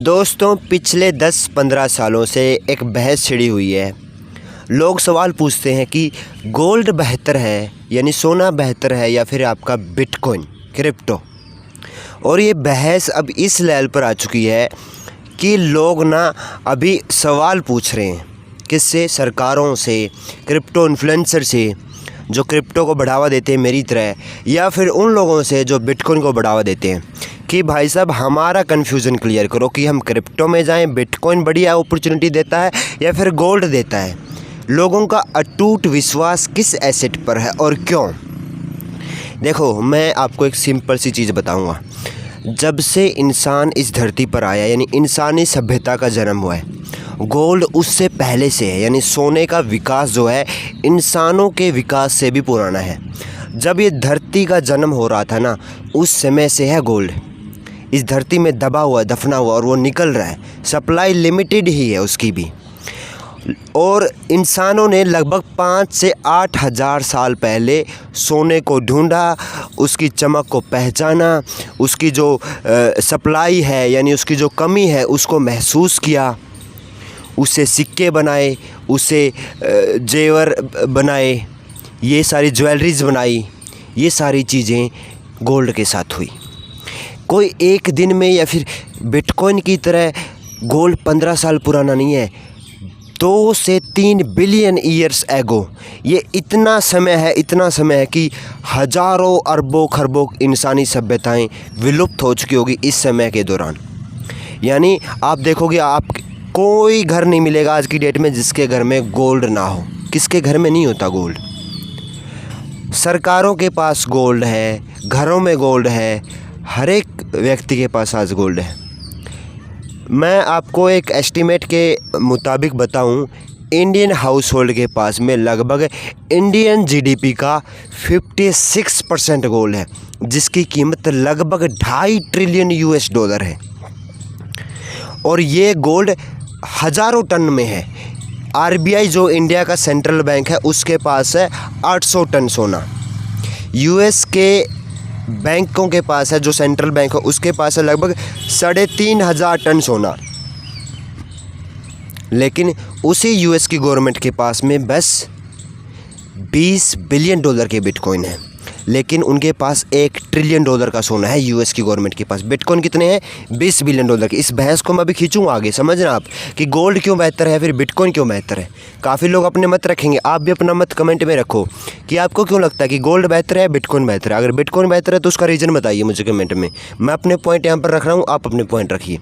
दोस्तों पिछले 10-15 सालों से एक बहस छिड़ी हुई है। लोग सवाल पूछते हैं कि गोल्ड बेहतर है यानी सोना बेहतर है या फिर आपका बिटकॉइन क्रिप्टो। और ये बहस अब इस लेवल पर आ चुकी है कि लोग ना अभी सवाल पूछ रहे हैं किससे, सरकारों से, क्रिप्टो इन्फ्लुएंसर से जो क्रिप्टो को बढ़ावा देते हैं मेरी तरह, या फिर उन लोगों से जो बिटकॉइन को बढ़ावा देते हैं कि भाई साहब हमारा कन्फ्यूज़न क्लियर करो कि हम क्रिप्टो में जाएं, बिटकॉइन बढ़िया अपॉर्चुनिटी देता है या फिर गोल्ड देता है। लोगों का अटूट विश्वास किस एसेट पर है और क्यों। देखो मैं आपको एक सिंपल सी चीज़ बताऊंगा। जब से इंसान इस धरती पर आया यानी इंसानी सभ्यता का जन्म हुआ है, गोल्ड उससे पहले से है। यानी सोने का विकास जो है इंसानों के विकास से भी पुराना है। जब ये धरती का जन्म हो रहा था ना, उस समय से है गोल्ड इस धरती में दबा हुआ, दफना हुआ, और वो निकल रहा है। सप्लाई लिमिटेड ही है उसकी भी। और इंसानों ने लगभग 5 से 8 हज़ार साल पहले सोने को ढूंढा, उसकी चमक को पहचाना, उसकी जो सप्लाई है यानी उसकी जो कमी है उसको महसूस किया, उससे सिक्के बनाए, उससे जेवर बनाए, ये सारी ज्वेलरीज बनाई। ये सारी चीज़ें गोल्ड के साथ हुई। कोई एक दिन में या फिर बिटकॉइन की तरह गोल्ड 15 साल पुराना नहीं है। 2 से 3 बिलियन ईयर्स एगो ये इतना समय है कि हज़ारों अरबों खरबों इंसानी सभ्यताएं विलुप्त हो चुकी होगी इस समय के दौरान। यानी आप देखोगे, आप कोई घर नहीं मिलेगा आज की डेट में जिसके घर में गोल्ड ना हो। किसके घर में नहीं होता गोल्ड? सरकारों के पास गोल्ड है, घरों में गोल्ड है, हर एक व्यक्ति के पास आज गोल्ड है। मैं आपको एक एस्टीमेट के मुताबिक बताऊं, इंडियन हाउस होल्ड के पास में लगभग इंडियन जीडीपी का 56% गोल्ड है, जिसकी कीमत लगभग $2.5 ट्रिलियन है। और ये गोल्ड हज़ारों टन में है। आरबीआई जो इंडिया का सेंट्रल बैंक है उसके पास है 800 टन सोना। यूएस के बैंकों के पास है, जो सेंट्रल बैंक है उसके पास है लगभग 3,500 टन सोना। लेकिन उसी यूएस की गवर्नमेंट के पास में बस $20 बिलियन के बिटकॉइन है। लेकिन उनके पास $1 ट्रिलियन का सोना है यूएस की गवर्नमेंट के पास। बिटकॉइन कितने हैं? $20 बिलियन के। इस बहस को मैं अभी खींचूंगा आगे, समझना आप कि गोल्ड क्यों बेहतर है फिर बिटकॉइन क्यों बेहतर है। काफ़ी लोग अपने मत रखेंगे, आप भी अपना मत कमेंट में रखो कि आपको क्यों लगता है कि गोल्ड बेहतर है बिटकॉइन बेहतर है। अगर बिटकॉइन बेहतर है तो उसका रीज़न बताइए मुझे कमेंट में। मैं अपने पॉइंट यहाँ पर रख रहा हूँ, आप अपने पॉइंट रखिए।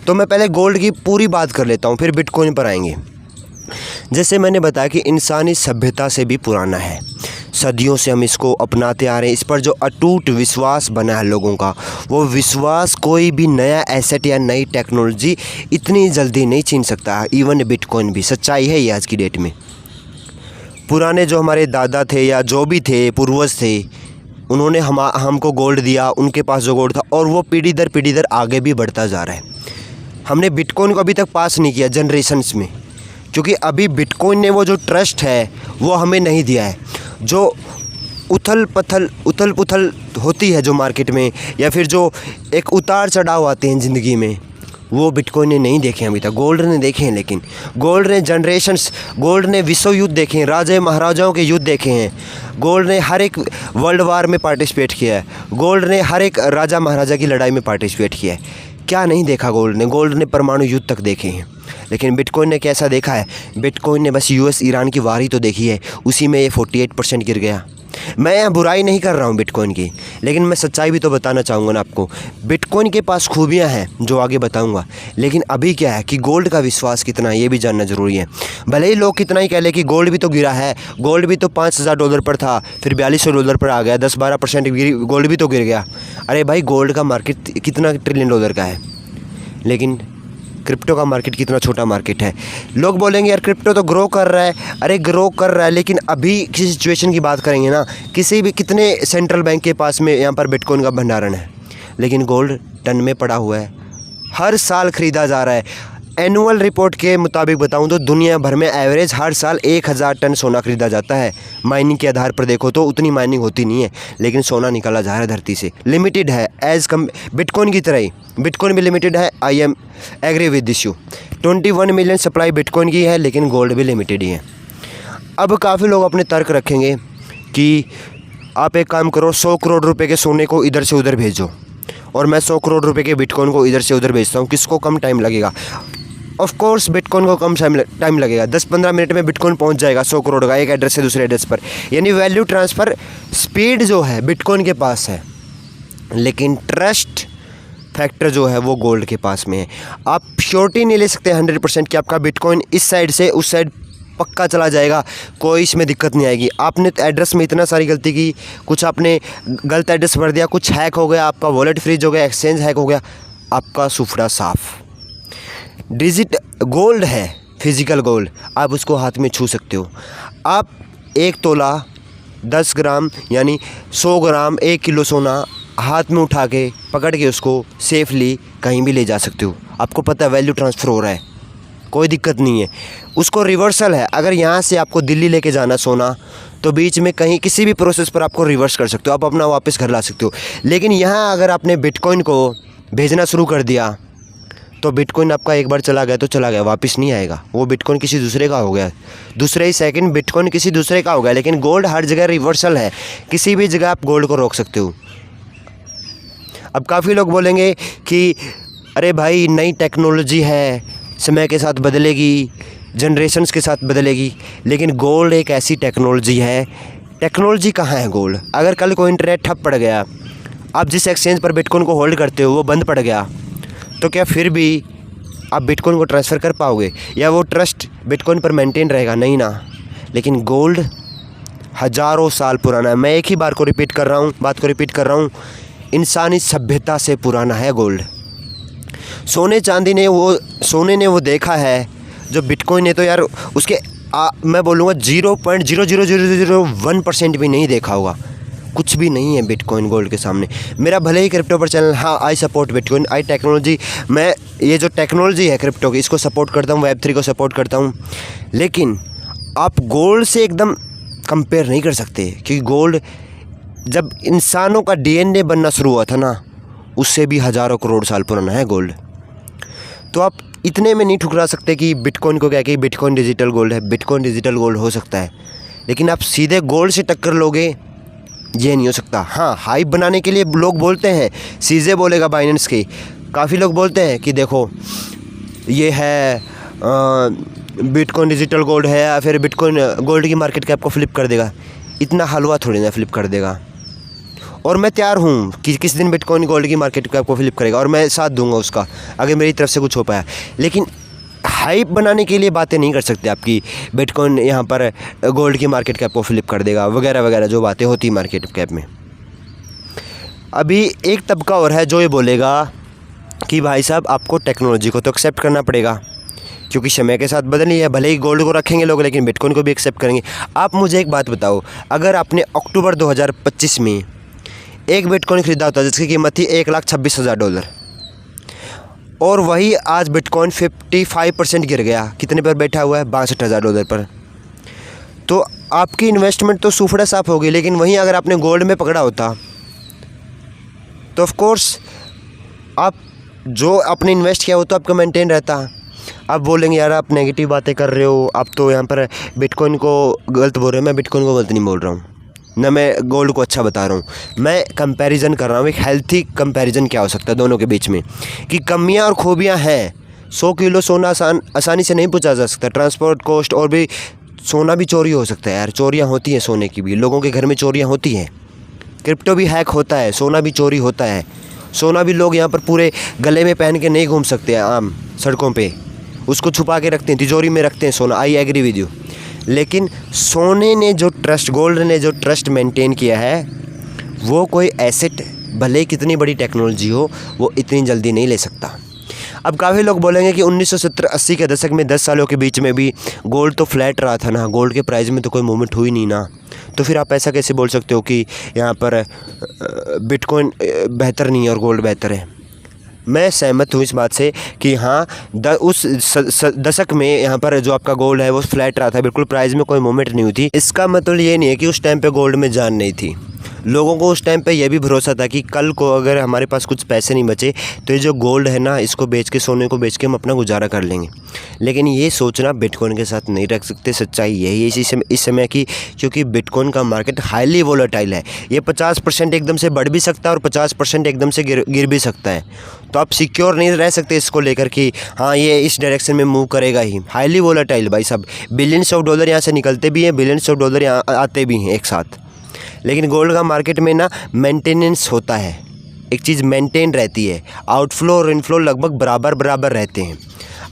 तो मैं पहले गोल्ड की पूरी बात कर लेता हूँ, फिर बिटकॉइन पर आएंगे। जैसे मैंने बताया कि इंसानी सभ्यता से भी पुराना है, सदियों से हम इसको अपनाते आ रहे हैं। इस पर जो अटूट विश्वास बना है लोगों का, वो विश्वास कोई भी नया एसेट या नई टेक्नोलॉजी इतनी जल्दी नहीं छीन सकता है। इवन बिटकॉइन भी सच्चाई है ये आज की डेट में। पुराने जो हमारे दादा थे या जो भी थे पूर्वज थे, उन्होंने हमको गोल्ड दिया, उनके पास जो गोल्ड था, और वो पीढ़ी दर आगे भी बढ़ता जा रहा है। हमने बिटकॉइन को अभी तक पास नहीं किया जनरेशन्स में, क्योंकि अभी बिटकॉइन ने वो जो ट्रस्ट है वो हमें नहीं दिया है। जो उथल पुथल होती है जो मार्केट में, या फिर जो एक उतार चढ़ाव आते हैं ज़िंदगी में, वो बिटकॉइन ने नहीं देखे अभी तक। गोल्ड ने देखे हैं, लेकिन गोल्ड ने जनरेशन्स, गोल्ड ने विश्व युद्ध देखे हैं, राजा महाराजाओं के युद्ध देखे हैं। गोल्ड ने हर एक वर्ल्ड वार में पार्टिसिपेट किया है। गोल्ड ने हर एक राजा महाराजा की लड़ाई में पार्टिसिपेट किया है। क्या नहीं देखा गोल्ड ने? गोल्ड ने परमाणु युद्ध तक देखे हैं। लेकिन बिटकॉइन ने कैसा देखा है? बिटकॉइन ने बस यूएस ईरान की वार ही तो देखी है, उसी में ये 48% गिर गया। मैं यहाँ बुराई नहीं कर रहा हूँ बिटकॉइन की, लेकिन मैं सच्चाई भी तो बताना चाहूँगा ना आपको। बिटकॉइन के पास खूबियाँ हैं जो आगे बताऊँगा, लेकिन अभी क्या है कि गोल्ड का विश्वास कितना है ये भी जानना ज़रूरी है। भले ही लोग कितना ही कह लें कि गोल्ड भी तो गिरा है, गोल्ड भी तो $5,000 पर था, फिर $4,200 पर आ गया, 10-12% गोल्ड भी तो गिर गया। अरे भाई, गोल्ड का मार्केट कितना $1 ट्रिलियन का है, लेकिन क्रिप्टो का मार्केट कितना छोटा मार्केट है। लोग बोलेंगे यार क्रिप्टो तो ग्रो कर रहा है। अरे ग्रो कर रहा है, लेकिन अभी किसी सिचुएशन की बात करेंगे ना, कितने सेंट्रल बैंक के पास में यहाँ पर बिटकॉइन का भंडारण है, लेकिन गोल्ड टन में पड़ा हुआ है, हर साल ख़रीदा जा रहा है। एनुअल रिपोर्ट के मुताबिक बताऊं तो दुनिया भर में एवरेज हर साल 1000 टन सोना खरीदा जाता है। माइनिंग के आधार पर देखो तो उतनी माइनिंग होती नहीं है, लेकिन सोना निकाला जा रहा है धरती से। लिमिटेड है एज कम बिटकॉइन की तरह ही, बिटकॉइन भी लिमिटेड है। I am agree with this you. 21 million supply bitcoin की है, लेकिन गोल्ड भी लिमिटेड ही है। अब काफ़ी लोग अपने तर्क रखेंगे कि आप एक काम करो, 100 करोड़ रुपए के सोने को इधर से उधर भेजो और मैं 100 करोड़ रुपए के बिटकॉइन को इधर से उधर भेजता हूँ, किसको कम टाइम लगेगा? ऑफ कोर्स बिटकॉइन को कम टाइम लगेगा, 10-15 मिनट में बिटकॉइन पहुंच जाएगा 100 करोड़ का एक एड्रेस से दूसरे एड्रेस पर। यानी वैल्यू ट्रांसफ़र स्पीड जो है बिटकॉइन के पास है, लेकिन ट्रस्ट फैक्टर जो है वो गोल्ड के पास में है। आप श्योरिटी नहीं ले सकते 100% कि आपका बिटकॉइन इस साइड से उस साइड पक्का चला जाएगा, कोई इसमें दिक्कत नहीं आएगी। आपने एड्रेस में इतना सारी गलती की, कुछ आपने गलत एड्रेस भर दिया, कुछ हैक हो गया, आपका वॉलेट फ्रीज हो गया, एक्सचेंज हैक हो गया, आपका सुफड़ा साफ। डिजिट गोल्ड है, फिजिकल गोल्ड, आप उसको हाथ में छू सकते हो। आप 1 तोला 10 ग्राम यानी 100 ग्राम 1 किलो सोना हाथ में उठा के पकड़ के उसको सेफली कहीं भी ले जा सकते हो। आपको पता है वैल्यू ट्रांसफ़र हो रहा है, कोई दिक्कत नहीं है। उसको रिवर्सल है, अगर यहाँ से आपको दिल्ली लेके जाना सोना, तो बीच में कहीं किसी भी प्रोसेस पर आपको रिवर्स कर सकते हो, आप अपना वापस घर ला सकते हो। लेकिन यहाँ अगर आपने बिटकॉइन को भेजना शुरू कर दिया तो बिटकॉइन आपका एक बार चला गया तो चला गया, वापस नहीं आएगा। वो बिटकॉइन किसी दूसरे का हो गया, दूसरे ही सेकंड बिटकॉइन किसी दूसरे का हो गया। लेकिन गोल्ड हर जगह रिवर्सल है, किसी भी जगह आप गोल्ड को रोक सकते हो। अब काफ़ी लोग बोलेंगे कि अरे भाई नई टेक्नोलॉजी है, समय के साथ बदलेगी, जनरेशन्स के साथ बदलेगी, लेकिन गोल्ड एक ऐसी टेक्नोलॉजी है। टेक्नोलॉजी कहाँ है गोल्ड? अगर कल कोई इंटरनेट ठप पड़ गया, आप जिस एक्सचेंज पर बिटकॉइन को होल्ड करते हो वो बंद पड़ गया, तो क्या फिर भी आप बिटकॉइन को ट्रांसफ़र कर पाओगे या वो ट्रस्ट बिटकॉइन पर मेंटेन रहेगा? नहीं ना। लेकिन गोल्ड हज़ारों साल पुराना है। मैं एक ही बात को रिपीट कर रहा हूँ, इंसानी सभ्यता से पुराना है गोल्ड। सोने ने वो देखा है जो बिटकॉइन है, तो यार उसके मैं बोलूँगा 0.00001% भी नहीं देखा होगा। कुछ भी नहीं है बिटकॉइन गोल्ड के सामने। मेरा भले ही क्रिप्टो पर चैनल, हाँ I support bitcoin, I technology, मैं ये जो टेक्नोलॉजी है क्रिप्टो की इसको सपोर्ट करता हूँ, Web3 को सपोर्ट करता हूँ, लेकिन आप गोल्ड से एकदम कंपेयर नहीं कर सकते। क्योंकि गोल्ड जब इंसानों का DNA बनना शुरू हुआ था ना, उससे भी हज़ारों करोड़ साल पुराना है गोल्ड। तो आप इतने में नहीं ठुकरा सकते कि बिटकॉइन को क्या कि बिटकॉइन डिजिटल गोल्ड है। बिटकॉइन डिजिटल गोल्ड हो सकता है, लेकिन आप सीधे गोल्ड से टक्कर लोगे ये नहीं हो सकता। हाँ, हाइप बनाने के लिए लोग बोलते हैं, सीजे बोलेगा बाइनेंस के, काफ़ी लोग बोलते हैं कि देखो ये है बिटकॉइन डिजिटल गोल्ड है, या फिर बिटकॉइन गोल्ड की मार्केट कैप को फ्लिप कर देगा। इतना हलवा थोड़ी ना फ्लिप कर देगा। और मैं तैयार हूँ कि किस दिन बिटकॉइन गोल्ड की मार्केट कैप को फ्लिप करेगा, और मैं साथ दूंगा उसका अगर मेरी तरफ से कुछ हो पाया। लेकिन हाइप बनाने के लिए बातें नहीं कर सकते आपकी बिटकॉइन यहाँ पर गोल्ड की मार्केट कैप को फ्लिप कर देगा वगैरह वगैरह, जो बातें होती हैं मार्केट कैप में। अभी एक तबका और है जो ये बोलेगा कि भाई साहब आपको टेक्नोलॉजी को तो एक्सेप्ट करना पड़ेगा, क्योंकि समय के साथ बदली है। भले ही गोल्ड को रखेंगे लोग, लेकिन बिटकॉइन को भी एक्सेप्ट करेंगे। आप मुझे एक बात बताओ, अगर आपने अक्टूबर 2025 में एक बिटकॉइन ख़रीदा होता जिसकी कीमत थी $1,26,000, और वही आज बिटकॉइन 55% गिर गया, कितने पर बैठा हुआ है? $62,000 पर। तो आपकी इन्वेस्टमेंट तो सुफड़ा साफ होगी। लेकिन वहीं अगर आपने गोल्ड में पकड़ा होता तो ऑफ कोर्स आप जो आपने इन्वेस्ट किया वो तो आपका मेंटेन रहता। आप बोलेंगे यार आप नेगेटिव बातें कर रहे हो, आप तो यहाँ पर बिटकॉइन को गलत बोल रहे हो। मैं बिटकॉइन को गलत नहीं बोल रहा हूँ, ना मैं गोल्ड को अच्छा बता रहा हूँ। मैं कंपैरिजन कर रहा हूँ, एक हेल्थी कंपैरिजन क्या हो सकता है दोनों के बीच में, कि कमियाँ और खूबियाँ हैं। 100 किलो सोना आसानी से नहीं पहुँचा जा सकता, ट्रांसपोर्ट कॉस्ट, और भी सोना भी चोरी हो सकता है यार, चोरियाँ होती हैं सोने की भी, लोगों के घर में चोरियाँ होती हैं। क्रिप्टो भी हैक होता है, सोना भी चोरी होता है। सोना भी लोग यहाँ पर पूरे गले में पहन के नहीं घूम सकते हैं आम सड़कों पे, उसको छुपा के रखते हैं, तिजोरी में रखते हैं सोना। I agree with you. लेकिन सोने ने जो ट्रस्ट, गोल्ड ने जो ट्रस्ट मेंटेन किया है, वो कोई एसेट भले कितनी बड़ी टेक्नोलॉजी हो वो इतनी जल्दी नहीं ले सकता। अब काफ़ी लोग बोलेंगे कि 1970-80 के दशक में 10 सालों के बीच में भी गोल्ड तो फ्लैट रहा था ना, गोल्ड के प्राइस में तो कोई मूवमेंट हुई नहीं ना, तो फिर आप ऐसा कैसे बोल सकते हो कि यहाँ पर बिटकॉइन बेहतर नहीं है और गोल्ड बेहतर है? मैं सहमत हूँ इस बात से कि हाँ उस दशक में यहाँ पर जो आपका गोल्ड है वो फ्लैट रहा था, बिल्कुल प्राइस में कोई मूवमेंट नहीं हुई थी। इसका मतलब ये नहीं है कि उस टाइम पे गोल्ड में जान नहीं थी। लोगों को उस टाइम पे यह भी भरोसा था कि कल को अगर हमारे पास कुछ पैसे नहीं बचे तो ये जो गोल्ड है ना, इसको बेच के, सोने को बेच के हम अपना गुजारा कर लेंगे। लेकिन ये सोचना बिटकॉइन के साथ नहीं रख सकते। सच्चाई यही है इस समय की, क्योंकि बिटकॉइन का मार्केट हाईली वोलेटाइल है। ये 50% एकदम से बढ़ भी सकता है और 50% एकदम से गिर भी सकता है। तो आप सिक्योर नहीं रह सकते इसको लेकर कि हाँ ये इस डायरेक्शन में मूव करेगा ही। हाईली वोलेटाइल भाई साहब, बिलियंस ऑफ डॉलर यहाँ से निकलते भी हैं, बिलियंस ऑफ डॉलर यहाँ आते भी हैं एक साथ। लेकिन गोल्ड का मार्केट में ना मेंटेनेंस होता है, एक चीज़ मेंटेन रहती है। आउटफ्लो और इनफ्लो लगभग बराबर रहते हैं।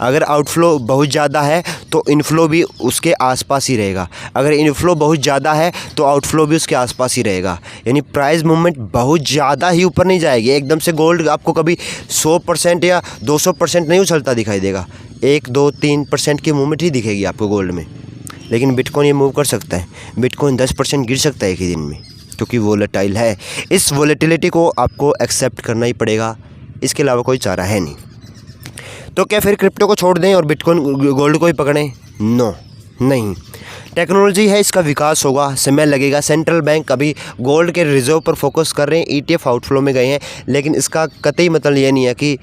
अगर आउटफ्लो बहुत ज़्यादा है तो इनफ्लो भी उसके आसपास ही रहेगा, अगर इनफ्लो बहुत ज़्यादा है तो आउटफ्लो भी उसके आसपास ही रहेगा। यानी प्राइस मूवमेंट बहुत ज़्यादा ही ऊपर नहीं जाएगी। एकदम से गोल्ड आपको कभी 100% या 200% नहीं उछलता दिखाई देगा, 1, 2, 3% की मूवमेंट ही दिखेगी आपको गोल्ड में। लेकिन बिटकॉइन ये मूव कर सकता है, बिटकॉइन 10% गिर सकता है एक ही दिन में, क्योंकि वोलेटाइल है। इस वोलेटिलिटी को आपको एक्सेप्ट करना ही पड़ेगा, इसके अलावा कोई चारा है नहीं। तो क्या फिर क्रिप्टो को छोड़ दें और बिटकॉइन गोल्ड को ही पकड़ें? नो, नहीं। टेक्नोलॉजी है, इसका विकास होगा, समय लगेगा। सेंट्रल बैंक अभी गोल्ड के रिजर्व पर फोकस कर रहे हैं, ETF आउटफ्लो में गए हैं, लेकिन इसका कतई मतलब ये नहीं है कि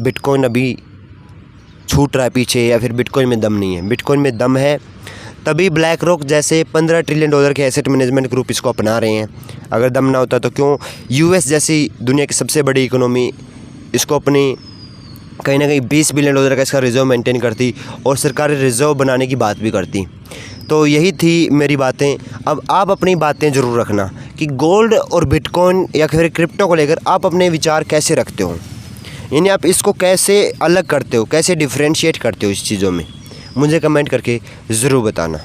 बिटकॉइन अभी छूट रहा है पीछे या फिर बिटकॉइन में दम नहीं है। बिटकॉइन में दम है, तभी ब्लैक रॉक जैसे $15 ट्रिलियन के एसेट मैनेजमेंट ग्रुप इसको अपना रहे हैं। अगर दम ना होता तो क्यों US जैसी दुनिया की सबसे बड़ी इकोनॉमी इसको अपनी कहीं ना कहीं $20 बिलियन का इसका रिज़र्व मेंटेन करती और सरकारी रिज़र्व बनाने की बात भी करती। तो यही थी मेरी बातें। अब आप अपनी बातें ज़रूर रखना कि गोल्ड और बिटकॉइन या फिर क्रिप्टो को लेकर आप अपने विचार कैसे रखते हो, यानी आप इसको कैसे अलग करते हो, कैसे डिफ्रेंशिएट करते हो इस चीज़ों में, मुझे कमेंट करके ज़रूर बताना।